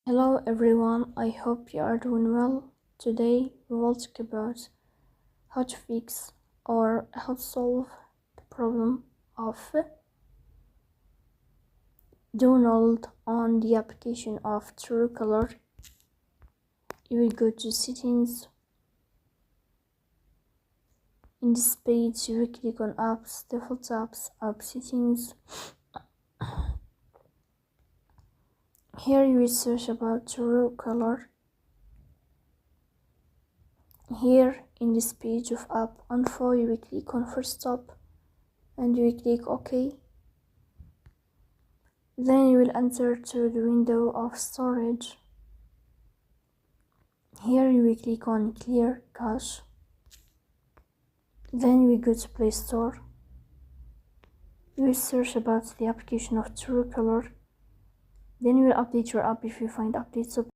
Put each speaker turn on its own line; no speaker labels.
Hello everyone, I hope you are doing well. Today we will talk about how to fix or how to solve the problem of download on the application of Truecaller. You will go to settings. In this page you will click on apps, default apps, app settings. Here you will search about Truecaller. Here in this page of app info you will click on first stop and you will click OK. Then you will enter to the window of storage. Here you will click on clear cache. Then you will go to Play Store. You will search about the application of Truecaller. Then you will update your app if you find updates.